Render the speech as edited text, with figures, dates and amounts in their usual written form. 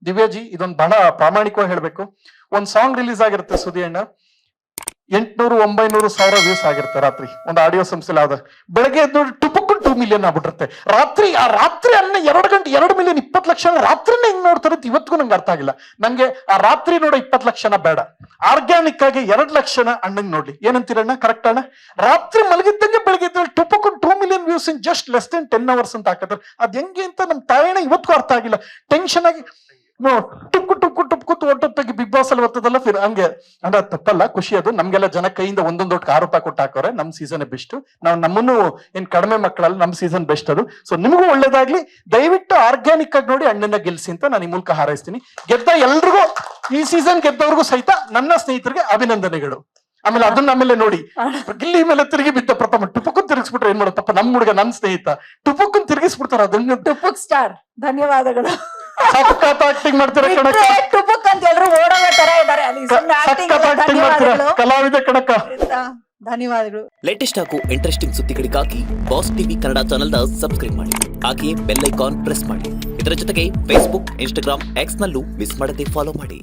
ದಿವ್ಯಾಜಿ ಇದೊಂದು ಬಹಳ ಪ್ರಾಮಾಣಿಕವಾಗಿ ಹೇಳ್ಬೇಕು. ಒಂದ್ ಸಾಂಗ್ ರಿಲೀಸ್ ಆಗಿರುತ್ತೆ ಸುದಿ ಅಣ್ಣ, 800, 900, 1000 ವ್ಯೂಸ್ ಆಗಿರುತ್ತೆ ರಾತ್ರಿ ಒಂದು ಆಡಿಯೋ ಸಂಸ್ಥೆಲಿ. ಆದ ಬೆಳಗ್ಗೆ ಎದ್ದು ನೋಡಿ ಟುಪುಕ್ಕು 2 ಮಿಲಿಯನ್ ಆಗ್ಬಿಟ್ಟಿರುತ್ತೆ. ರಾತ್ರಿ ಅನ್ನ 2 ಗಂಟೆ 2 ಮಿಲಿಯನ್ 20 ಲಕ್ಷ ರಾತ್ರಿನೇ ಹೆಂಗ್ ನೋಡ್ತಾರೆ ಇವತ್ತಿಗೂ ನಂಗೆ ಅರ್ಥ ಆಗಿಲ್ಲ. ನಂಗೆ ಆ ರಾತ್ರಿ ನೋಡೋ 20 ಲಕ್ಷನ ಬೇಡ, ಆರ್ಗ್ಯಾನಿಕ್ ಆಗಿ 2 ಲಕ್ಷನ ಅಣ್ಣಂಗ್ ನೋಡ್ಲಿ. ಏನಂತೀರಣ್ಣ? ಕರೆಕ್ಟ್ ಅಣ್ಣ? ರಾತ್ರಿ ಮಲಗಿದ್ದಂಗೆ ಬೆಳಗ್ಗೆ ಎದ್ದು ಟುಪುಕ್ಕು 2 million views in just less than 10 hours ಅಂತ ಹಾಕಿದ್ರೆ ಅದ್ ಹೆಂಗೆ ಅಂತ ನಮ್ ತಾಯಿನ ಇವತ್ತಿಗೂ ಅರ್ಥ ಆಗಿಲ್ಲ. ಟೆನ್ಷನ್ ಆಗಿ ಟುಕ್ಕು ಒಟ್ಟೊತ್ತಾಗಿ ಬಿಗ್ ಬಾಸ್ ಅಲ್ಲಿ ಬರ್ತದಲ್ಲ ಹಂಗೆ ಅಂದ್ರೆ ತಪ್ಪಲ್ಲ, ಖುಷಿ ಅದು. ನಮ್ಗೆಲ್ಲ ಜನ ಕೈಯಿಂದ ಒಂದೊಂದು ₹6 ಕೊಟ್ಟು ಹಾಕೋರೆ. ನಮ್ ಸೀಸನ್ ಬೆಸ್ಟ್. ನಾವು ನಮ್ಮನ್ನು ಏನ್ ಕಡಿಮೆ ಮಕ್ಕಳಲ್ಲ, ನಮ್ ಸೀಸನ್ ಬೆಸ್ಟ್ ಅದು. ಸೊ ನಿಮಗೂ ಒಳ್ಳೇದಾಗ್ಲಿ. ದಯವಿಟ್ಟು ಆರ್ಗ್ಯಾನಿಕ್ ಆಗಿ ನೋಡಿ ಅಣ್ಣನ ಗೆಲ್ಸಿ ಅಂತ ನಾನು ಈ ಮೂಲಕ ಹಾರೈಸ್ತೀನಿ. ಗೆದ್ದ ಎಲ್ರಿಗೂ, ಈ ಸೀಸನ್ ಗೆದ್ದವ್ರಿಗೂ ಸಹಿತ ನನ್ನ ಸ್ನೇಹಿತರಿಗೆ ಅಭಿನಂದನೆಗಳು. ಆಮೇಲೆ ನೋಡಿ ಗಿಲ್ಲಿ ಮೇಲೆ ತಿರುಗಿ ಬಿದ್ದ ಪ್ರಥಮ ಟುಪುಕ್ಕನ್ ತಿರುಗಿಸ್ಬಿಟ್ರೆ ಏನ್ ಮಾಡತ್ತಪ್ಪ ನಮ್ ಹುಡುಗ, ನನ್ ಸ್ನೇಹಿತ ಟುಪುಕ್ಕನ್ ತಿರುಗಿಸ್ಬಿಡ್ತಾರ. ಅದನ್ನ ಟುಪುಕ್ ಸ್ಟಾರ್ ಧನ್ಯವಾದಗಳು. ಸಖತ್ ಆಕ್ಟಿಂಗ್ ಮಾಡ್ತೀರಾ ಕಣಕ್ಕ, ಟುಪುಕ್ ಅಂತ ಎಲ್ಲರೂ ಓಡೋಗ ತರ ಇದ್ದಾರೆ ಅಲ್ಲಿ. ಸಖತ್ ಆಕ್ಟಿಂಗ್ ಮಾಡ್ತೀರಾ, ಕಲಾವಿದ ಕಣಕ್ಕ. ಧನ್ಯವಾದಗಳು. ಲೇಟೆಸ್ಟ್ ಹಾಗೂ ಇಂಟ್ರೆಸ್ಟಿಂಗ್ ಸುದ್ದಿಗಳಿಗಾಗಿ ಬಾಸ್ ಟಿವಿ ಕನ್ನಡ ಚಾನೆಲ್ನ ಸಬ್ಸ್ಕ್ರೈಬ್ ಮಾಡಿ. ಹಾಗೆಯೇ ಬೆಲ್ ಐಕಾನ್ ಪ್ರೆಸ್ ಮಾಡಿ. ಇದರ ಜೊತೆಗೆ ಫೇಸ್ಬುಕ್, ಇನ್ಸ್ಟಾಗ್ರಾಮ್, ಎಕ್ಸ್ ನಲ್ಲೂ ಮಿಸ್ ಮಾಡದೆ ಫಾಲೋ ಮಾಡಿ.